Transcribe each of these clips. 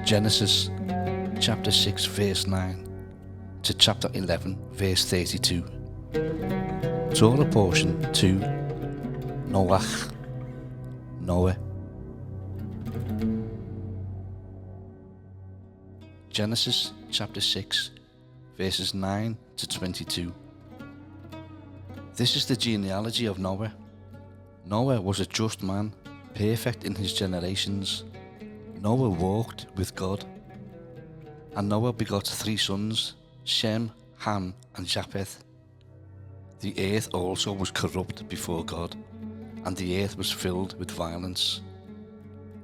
Genesis chapter 6 verse 9 to chapter 11 verse 32. Torah Portion 2. Noach, Noah. Genesis chapter 6 verses 9 to 22. This is the genealogy of Noah. Noah was a just man, perfect in his generations. Noah walked with God. And Noah begot 3 sons, Shem, Ham, and Japheth. The earth also was corrupt before God, and the earth was filled with violence.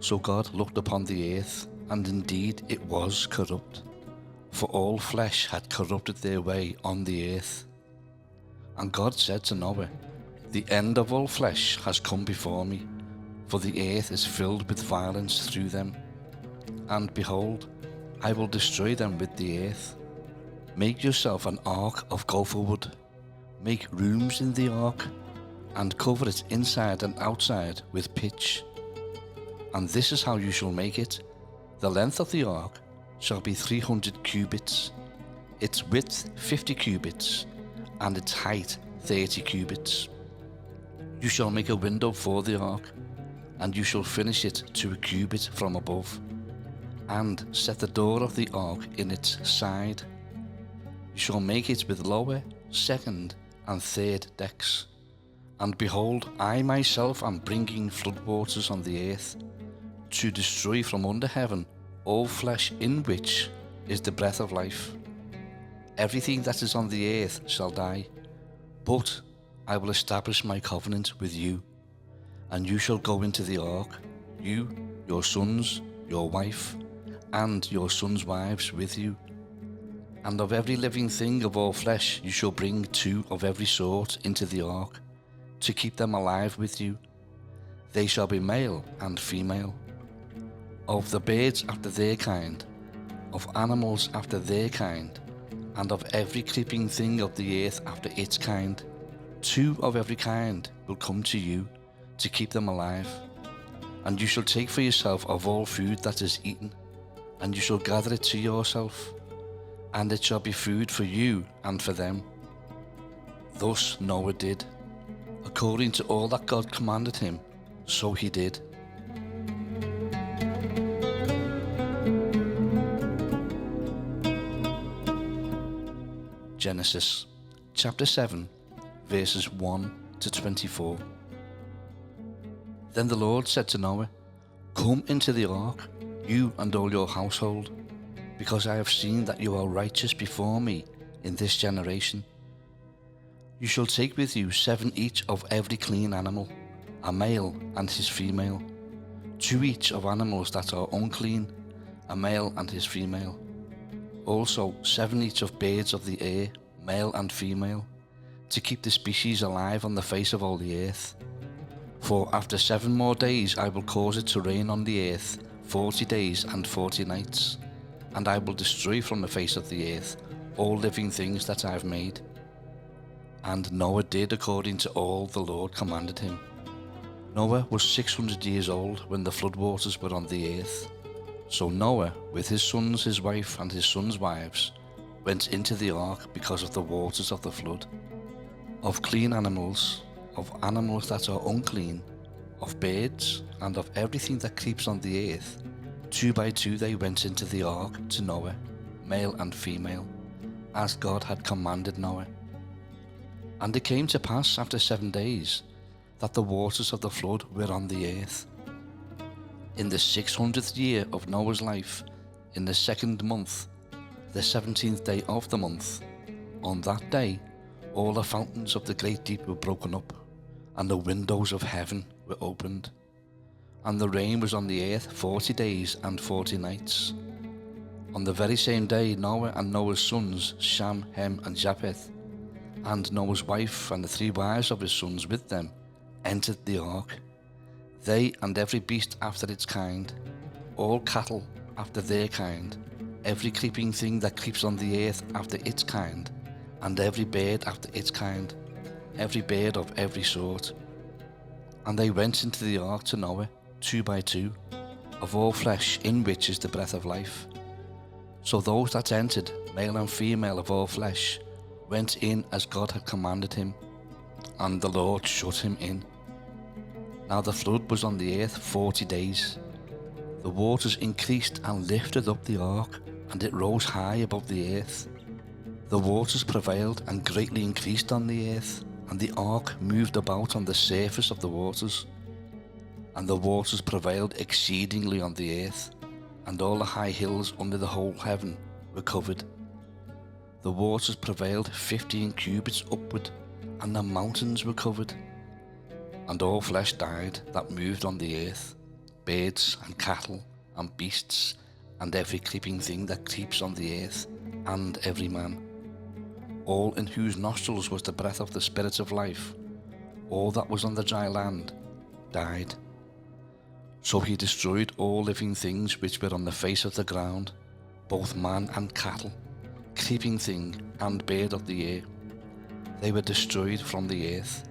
So God looked upon the earth, and indeed it was corrupt, for all flesh had corrupted their way on the earth. And God said to Noah, The end of all flesh has come before me, for the earth is filled with violence through them. And behold, I will destroy them with the earth. Make yourself an ark of gopher wood. Make rooms in the ark, and cover it inside and outside with pitch. And this is how you shall make it. The length of the ark shall be 300 cubits, its width 50 cubits, and its height 30 cubits. You shall make a window for the ark, and you shall finish it to a cubit from above, and set the door of the ark in its side. You shall make it with lower, second, and third decks. And behold, I myself am bringing floodwaters on the earth, to destroy from under heaven all flesh in which is the breath of life. Everything that is on the earth shall die, but I will establish my covenant with you, and you shall go into the ark, you, your sons, your wife, and your sons' wives with you. And of every living thing of all flesh you shall bring 2 of every sort into the ark, to keep them alive with you. They shall be male and female. Of the birds after their kind, of animals after their kind, and of every creeping thing of the earth after its kind, 2 of every kind will come to you, to keep them alive. And you shall take for yourself of all food that is eaten, and you shall gather it to yourself, and it shall be food for you and for them. Thus Noah did. According to all that God commanded him, so he did. Genesis chapter 7 verses 1 to 24. Then the Lord said to Noah, Come into the ark, you and all your household, because I have seen that you are righteous before me in this generation. You shall take with you 7 each of every clean animal, a male and his female, 2 each of animals that are unclean, a male and his female. Also 7 each of birds of the air, male and female, to keep the species alive on the face of all the earth. For after 7 more days I will cause it to rain on the earth 40 days and 40 nights, and I will destroy from the face of the earth all living things that I have made. And Noah did according to all the Lord commanded him. Noah was 600 years old when the floodwaters were on the earth. So Noah, with his sons, his wife, and his sons' wives, went into the ark because of the waters of the flood. Of clean animals, of animals that are unclean, of birds, and of everything that creeps on the earth, 2 by 2 they went into the ark to Noah, male and female, as God had commanded Noah. And it came to pass after 7 days that the waters of the flood were on the earth. In the 600th year of Noah's life, in the 2nd month, the 17th day of the month, on that day all the fountains of the great deep were broken up, and the windows of heaven were opened. And the rain was on the earth 40 days and 40 nights. On the very same day Noah and Noah's sons, Shem, Ham, and Japheth, and Noah's wife and the 3 wives of his sons with them, entered the ark. They and every beast after its kind, all cattle after their kind, every creeping thing that creeps on the earth after its kind, and every bird after its kind, every bird of every sort. And they went into the ark to Noah, 2 by 2, of all flesh, in which is the breath of life. So those that entered, male and female of all flesh, went in as God had commanded him, and the Lord shut him in. Now the flood was on the earth 40 days. The waters increased and lifted up the ark, and it rose high above the earth. The waters prevailed and greatly increased on the earth, and the ark moved about on the surface of the waters. And the waters prevailed exceedingly on the earth, and all the high hills under the whole heaven were covered. The waters prevailed 15 cubits upward, and the mountains were covered. And all flesh died that moved on the earth, birds and cattle and beasts, and every creeping thing that creeps on the earth, and every man. All in whose nostrils was the breath of the Spirit of life, all that was on the dry land, died. So he destroyed all living things which were on the face of the ground, both man and cattle, creeping thing and bird of the air. They were destroyed from the earth.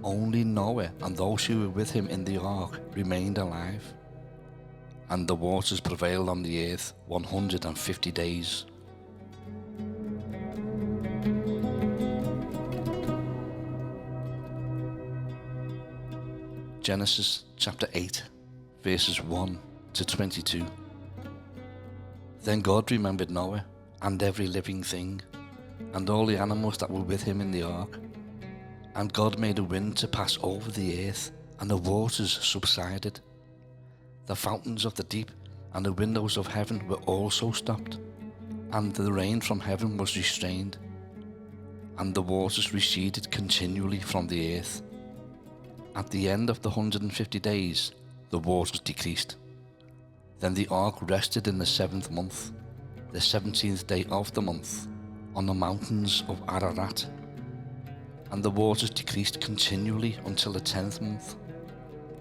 Only Noah and those who were with him in the ark remained alive. And the waters prevailed on the earth 150 days. Genesis chapter 8, verses 1 to 22. Then God remembered Noah and every living thing, and all the animals that were with him in the ark. And God made a wind to pass over the earth, and the waters subsided. The fountains of the deep and the windows of heaven were also stopped, and the rain from heaven was restrained, and the waters receded continually from the earth. At the end of the 150 days, the waters decreased. Then the ark rested in the 7th month, the 17th day of the month, on the mountains of Ararat. And the waters decreased continually until the 10th month.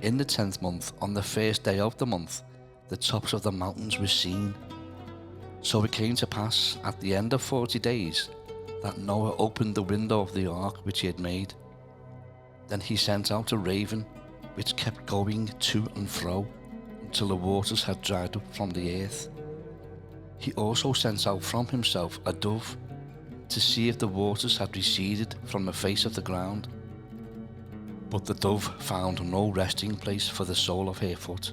In the 10th month, on the 1st day of the month, the tops of the mountains were seen. So it came to pass at the end of 40 days that Noah opened the window of the ark which he had made. Then he sent out a raven, which kept going to and fro until the waters had dried up from the earth. He also sent out from himself a dove, to see if the waters had receded from the face of the ground. But the dove found no resting place for the sole of her foot,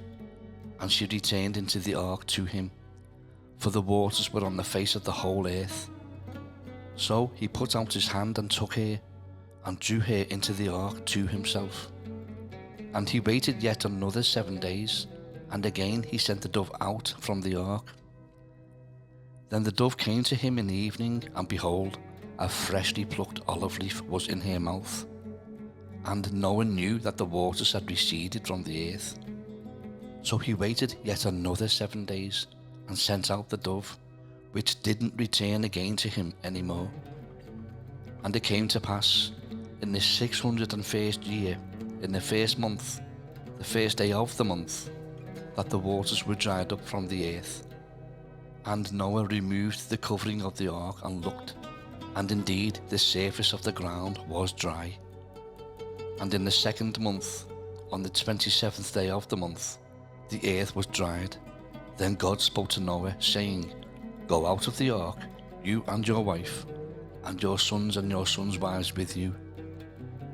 and she returned into the ark to him, for the waters were on the face of the whole earth. So he put out his hand and took her, and drew her into the ark to himself. And he waited yet another 7 days, and again he sent the dove out from the ark. Then the dove came to him in the evening, and behold, a freshly plucked olive leaf was in her mouth. And Noah knew that the waters had receded from the earth. So he waited yet another 7 days, and sent out the dove, which didn't return again to him any more. And it came to pass, in the 601st year, in the 1st month, the 1st day of the month, that the waters were dried up from the earth. And Noah removed the covering of the ark and looked, and indeed the surface of the ground was dry. And in the 2nd month, on the 27th day of the month, the earth was dried. Then God spoke to Noah, saying, Go out of the ark, you and your wife, and your sons and your sons' wives with you.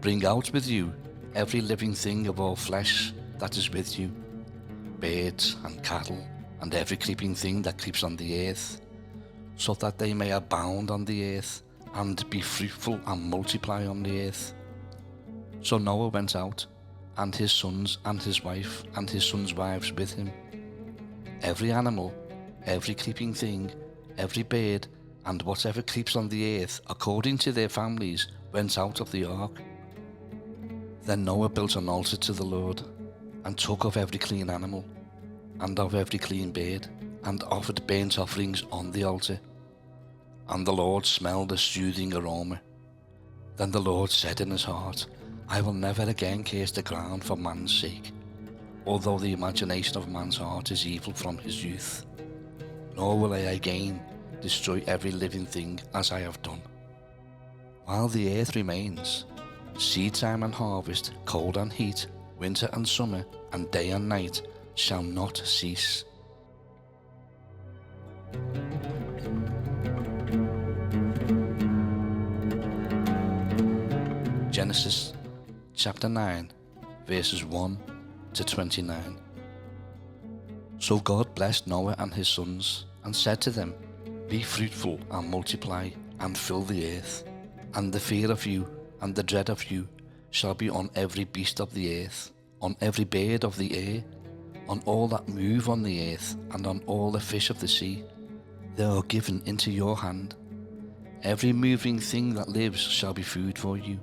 Bring out with you every living thing of all flesh that is with you, birds and cattle, and every creeping thing that creeps on the earth, so that they may abound on the earth, and be fruitful and multiply on the earth. So Noah went out, and his sons and his wife and his sons' wives with him. Every animal, every creeping thing, every bird, and whatever creeps on the earth, according to their families, went out of the ark. Then Noah built an altar to the Lord, and took of every clean animal, and of every clean bird, and offered burnt offerings on the altar. And the Lord smelled a soothing aroma. Then the Lord said in his heart, I will never again curse the ground for man's sake, although the imagination of man's heart is evil from his youth. Nor will I again destroy every living thing as I have done. While the earth remains, seed time and harvest, cold and heat, winter and summer, and day and night, shall not cease. Genesis chapter 9, verses 1 to 29. So God blessed Noah and his sons, and said to them, Be fruitful and multiply, and fill the earth. And the fear of you and the dread of you shall be on every beast of the earth, on every bird of the air, on all that move on the earth, and on all the fish of the sea. They are given into your hand. Every moving thing that lives shall be food for you.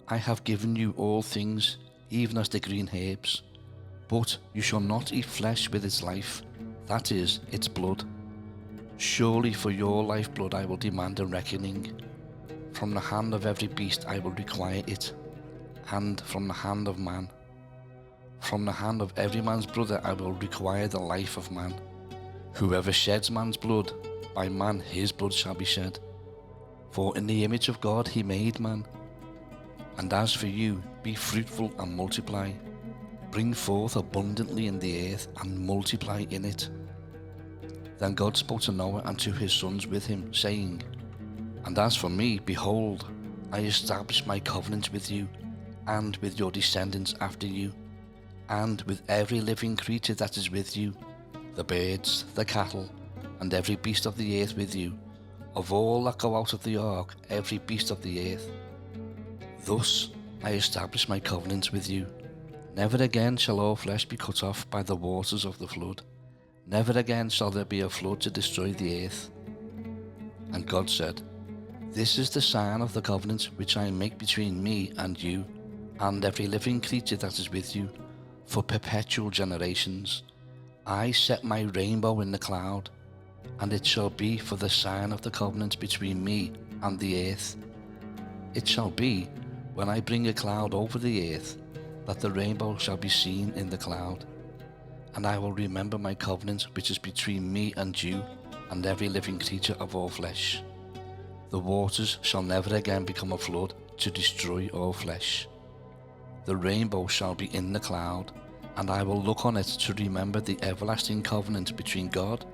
I have given you all things, even as the green herbs. But you shall not eat flesh with its life, that is, its blood. Surely for your lifeblood I will demand a reckoning. From the hand of every beast I will require it, and from the hand of man. From the hand of every man's brother I will require the life of man. Whoever sheds man's blood, by man his blood shall be shed. For in the image of God he made man. And as for you, be fruitful and multiply. Bring forth abundantly in the earth, and multiply in it. Then God spoke to Noah and to his sons with him, saying, And as for me, behold, I establish my covenant with you, and with your descendants after you, and with every living creature that is with you, the birds, the cattle, and every beast of the earth with you, of all that go out of the ark, every beast of the earth. Thus I establish my covenant with you. Never again shall all flesh be cut off by the waters of the flood. Never again shall there be a flood to destroy the earth. And God said, This is the sign of the covenant which I make between me and you, and every living creature that is with you, for perpetual generations. I set my rainbow in the cloud, and it shall be for the sign of the covenant between me and the earth. It shall be, when I bring a cloud over the earth, that the rainbow shall be seen in the cloud. And I will remember my covenant which is between me and you, and every living creature of all flesh. The waters shall never again become a flood to destroy all flesh. The rainbow shall be in the cloud, and I will look on it to remember the everlasting covenant between God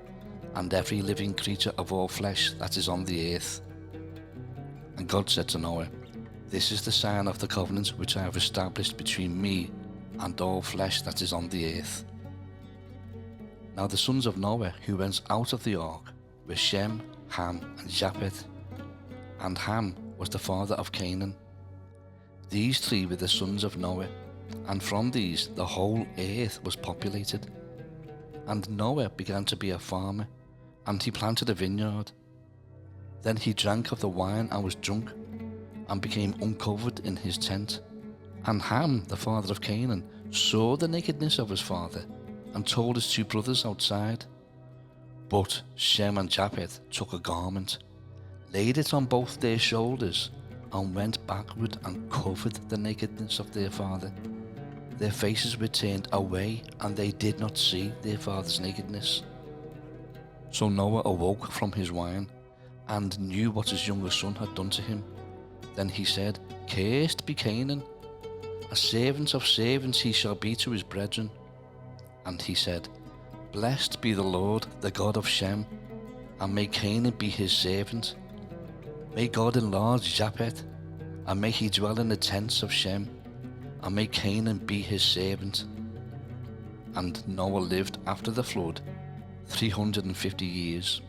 and every living creature of all flesh that is on the earth. And God said to Noah, This is the sign of the covenant which I have established between me and all flesh that is on the earth. Now the sons of Noah who went out of the ark were Shem, Ham, and Japheth. And Ham was the father of Canaan. These three were the sons of Noah, and from these the whole earth was populated. And Noah began to be a farmer, and he planted a vineyard. Then he drank of the wine and was drunk, and became uncovered in his tent. And Ham, the father of Canaan, saw the nakedness of his father, and told his two brothers outside. But Shem and Japheth took a garment, laid it on both their shoulders, and went backward and covered the nakedness of their father. Their faces were turned away, and they did not see their father's nakedness. So Noah awoke from his wine, and knew what his younger son had done to him. Then he said, Cursed be Canaan, a servant of servants he shall be to his brethren. And he said, Blessed be the Lord, the God of Shem, and may Canaan be his servant. May God enlarge Japheth, and may he dwell in the tents of Shem, and may Canaan be his servant. And Noah lived after the flood 350 years.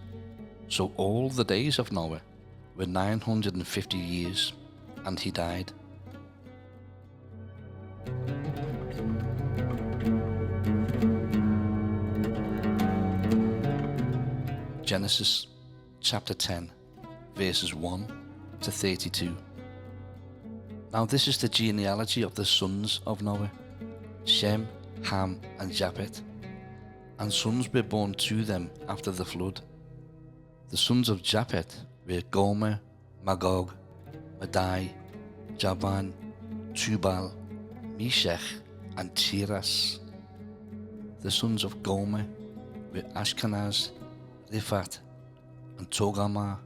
So all the days of Noah were 950 years, and he died. Genesis chapter 10, verses 1 to 32. Now this is the genealogy of the sons of Noah, Shem, Ham, and Japheth, and sons were born to them after the flood. The sons of Japheth were Gomer, Magog, Madai, Javan, Tubal, Meshech, and Tiras. The sons of Gomer were Ashkenaz, Riphat, and Togarmah.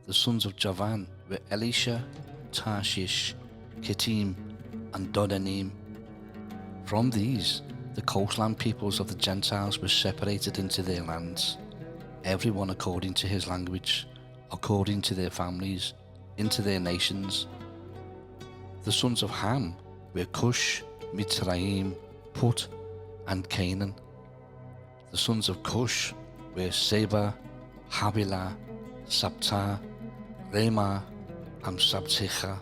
The sons of Javan were Elisha, Tarshish, Kittim, and Dodanim. From these The coastland peoples of the Gentiles were separated into their lands, everyone according to his language, according to their families, into their nations. The sons of Ham were Cush, Mitzrayim, Put, and Canaan. The sons of Cush were Seba, Havilah, Sabta, Ramah, and Sabtecha.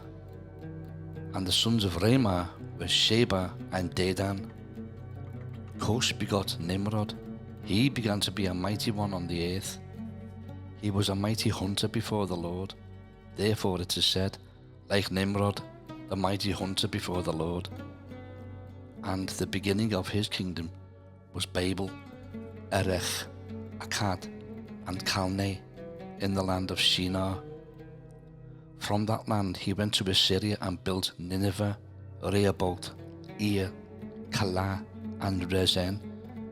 And the sons of Ramah were Sheba and Dedan. Cush begot Nimrod. He began to be a mighty one on the earth. He was a mighty hunter before the Lord. Therefore it is said, like Nimrod, the mighty hunter before the Lord. And the beginning of his kingdom was Babel, Erech, Akkad, and Calneh in the land of Shinar. From that land he went to Assyria and built Nineveh, Rehoboth, Ir, Calah, and Rezen,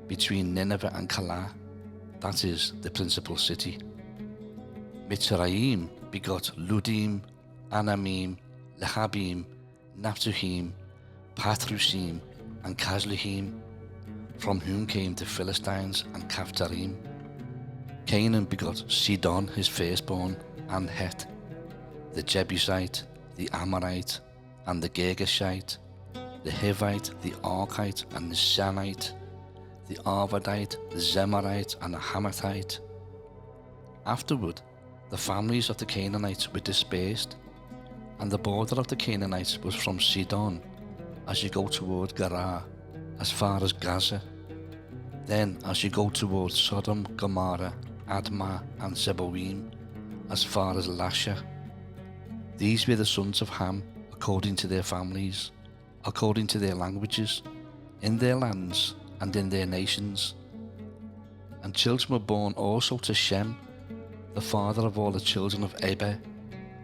between Nineveh and Calah, that is the principal city. Mitzrayim begot Ludim, Anamim, Lehabim, Naphtuhim, Pathrusim, and Casluhim, from whom came the Philistines and Caphtarim. Canaan begot Sidon his firstborn, and Het, the Jebusite, the Amorite, and the Girgashite, the Hivite, the Archite, and the Samite, the Arvadite, the Zemarite, and the Hamathite. Afterward, the families of the Canaanites were dispersed, and the border of the Canaanites was from Sidon, as you go toward Gerar, as far as Gaza. Then as you go toward Sodom, Gomorrah, Admah, and Zeboim, as far as Lasha. These were the sons of Ham, according to their families, according to their languages, in their lands, and in their nations. And children were born also to Shem, the father of all the children of Eber,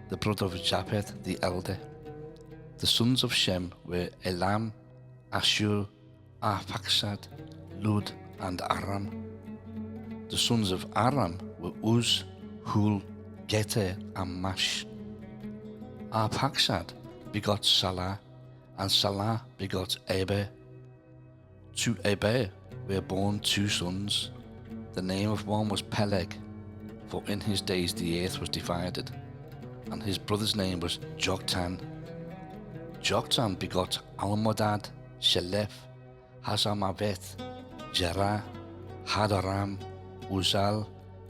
the brother of Japheth the elder. The sons of Shem were Elam, Ashur, Arphaxad, Lud, and Aram. The sons of Aram were Uz, Hul, Geter, and Mash. Arphaxad begot Salah, and Salah begot Eber. To Eber were born two sons. The name of one was Peleg, for in his days the earth was divided, and his brother's name was Joktan. Joktan begot Almodad, Shelef, Hazarmaveth, Jerah, Hadaram, Uzal,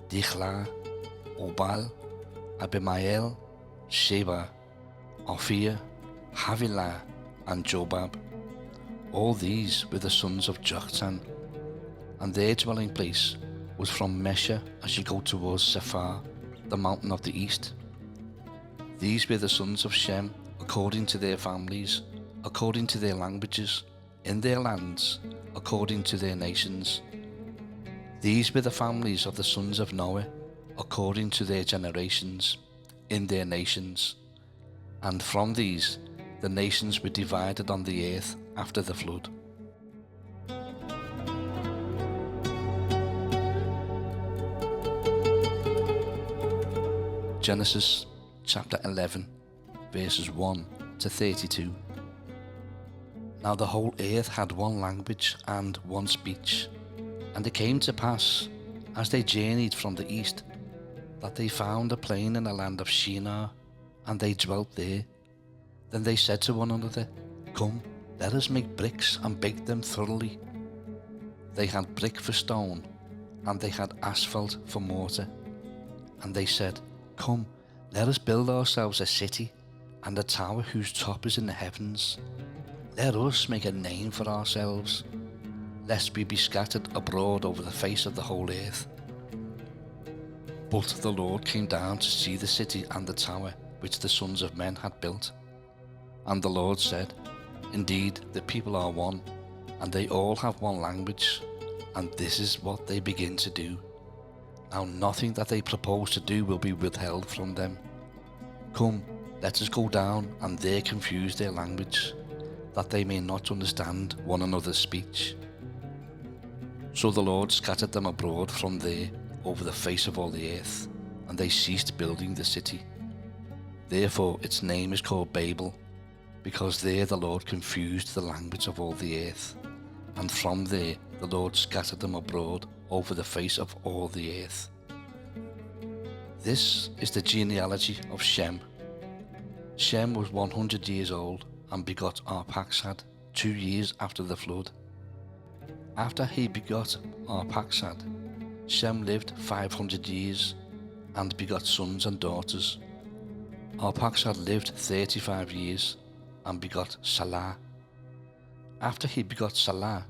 Dichla, Obal, Abimael, Sheba, Ophir, Havilah, and Jobab. All these were the sons of Joktan, and their dwelling place was from Mesha as you go towards Sephar, the mountain of the east. These were the sons of Shem, according to their families, according to their languages, in their lands, according to their nations. These were the families of the sons of Noah, according to their generations, in their nations. And from these the nations were divided on the earth after the flood. Genesis chapter 11, verses 1 to 32. Now the whole earth had one language and one speech. And it came to pass, as they journeyed from the east, that they found a plain in the land of Shinar, and they dwelt there. Then they said to one another, Come, let us make bricks and bake them thoroughly. They had brick for stone, and they had asphalt for mortar. And they said, Come, let us build ourselves a city, and a tower whose top is in the heavens. Let us make a name for ourselves, lest we be scattered abroad over the face of the whole earth. But the Lord came down to see the city and the tower which the sons of men had built. And the Lord said, Indeed, the people are one, and they all have one language, and this is what they begin to do. Now nothing that they propose to do will be withheld from them. Come, let us go down and there confuse their language, that they may not understand one another's speech. So the Lord scattered them abroad from there over the face of all the earth, and they ceased building the city. Therefore its name is called Babel, because there the Lord confused the language of all the earth. and from there the Lord scattered them abroad over the face of all the earth. This is the genealogy of Shem. Shem was 100 years old and begot Arphaxad 2 years after the flood. After he begot Arphaxad, Shem lived 500 years and begot sons and daughters. Arphaxad lived 35 years and begot Salah. After he begot Salah,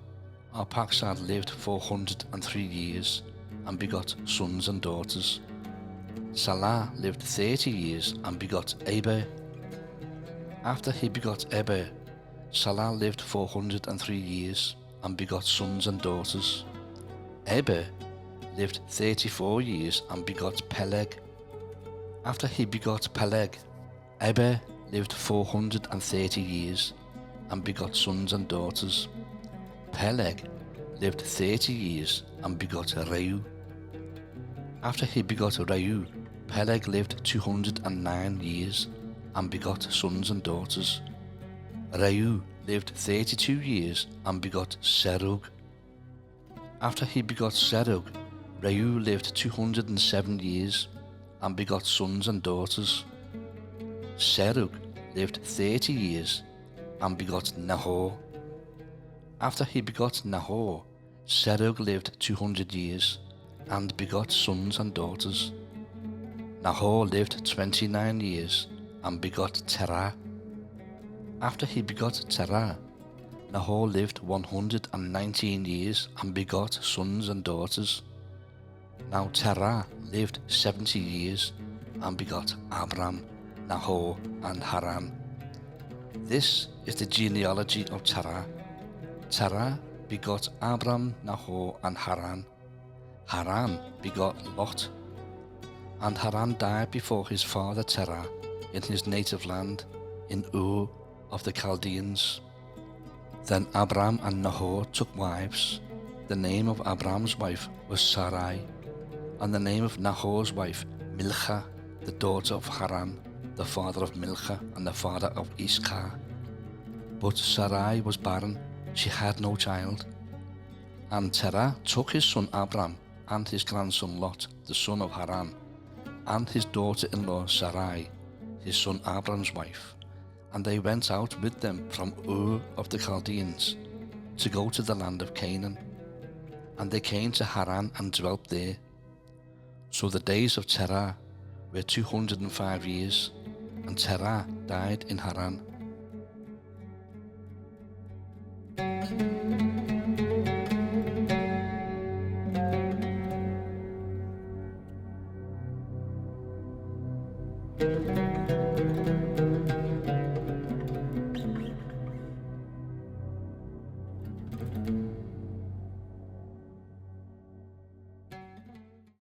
Arphaxad lived 403 years and begot sons and daughters. Salah lived 30 years and begot Eber. After he begot Eber, Salah lived 403 years and begot sons and daughters. Eber lived 34 years and begot Peleg. After he begot Peleg, Eber lived 430 years and begot sons and daughters. Peleg lived 30 years and begot Reu. After he begot Reu, Peleg lived 209 years and begot sons and daughters. Reu lived 32 years and begot Serug. After he begot Serug, Reu lived 207 years and begot sons and daughters. Serug lived 30 years and begot Nahor. After he begot Nahor, Serug lived 200 years and begot sons and daughters. Nahor lived 29 years and begot Terah. After he begot Terah, Nahor lived 119 years and begot sons and daughters. Now Terah lived 70 years and begot Abram, Nahor, and Haran. This is the genealogy of Terah. Terah begot Abram, Nahor, and Haran. Haran begot Lot. And Haran died before his father Terah in his native land, in Ur of the Chaldeans. Then Abram and Nahor took wives. The name of Abram's wife was Sarai, and the name of Nahor's wife Milcah, the daughter of Haran, the father of Milcah and the father of Iscah. But Sarai was barren, she had no child. And Terah took his son Abram and his grandson Lot, the son of Haran, and his daughter-in-law Sarai, his son Abram's wife, and they went out with them from Ur of the Chaldeans to go to the land of Canaan. And they came to Haran and dwelt there. So the days of Terah were 205 years, and Terah died in Haran.